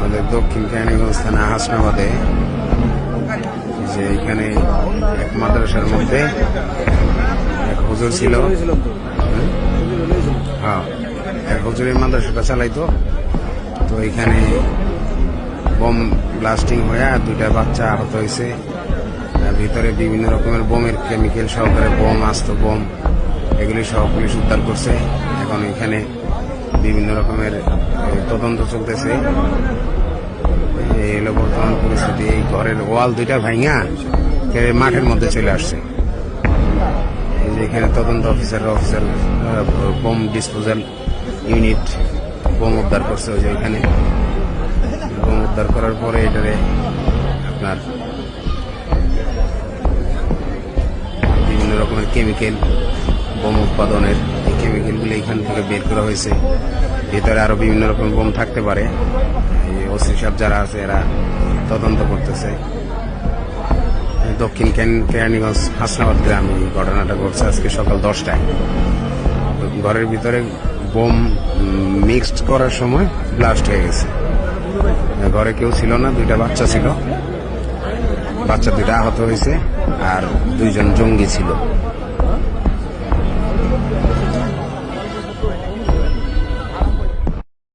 আমাদের দক্ষিণ কেরানীগঞ্জ থানা হাসনাবাদে যে এখানে এক মাদ্রাসার মধ্যে এক হুজুর ছিল। হ্যাঁ, এক হুজুরের মাদ্রাসাটা চালাইতো। তো এখানে বোম ব্লাস্টিং হয়ে আর দুইটা বাচ্চা আহত হয়েছে। ভিতরে বিভিন্ন রকমের বোমের কেমিক্যাল সহকারে বোম, আস্ত বোম, এগুলি সহ পুলিশ উদ্ধার করছে। এখন এখানে বিভিন্ন রকমের তদন্ত চলতেছে। এই হলো বর্তমান পরিস্থিতি। এই ঘরের ওয়াল দুইটা ভাঙা মাঠের মধ্যে চলে আসছে। এই যে এখানে তদন্ত officer bomb disposal unit bomb উদ্ধার করছে। ওই যে এখানে বোম উদ্ধার করার পরে এটারে আপনার বিভিন্ন রকমের কেমিক্যাল বোম উৎপাদনের এই কেমিক্যালগুলো এখান থেকে বের করা হয়েছে। ভিতরে আরো বিভিন্ন রকম বোম থাকতে পারে। ওসি সাহেব যারা আছে এরা তদন্ত করতেছে। দক্ষিণ কেরানীগঞ্জ হাসনাবাদ গ্রামে এই ঘটনাটা ঘটছে আজকে সকাল 10টায়। ঘরের ভিতরে বোম মিক্সড করার সময় ব্লাস্ট হয়ে গেছে। ঘরে কেউ ছিল না, দুইটা বাচ্চা ছিল। বাচ্চা দুইটা আহত হয়েছে আর দুইজন জঙ্গি ছিল।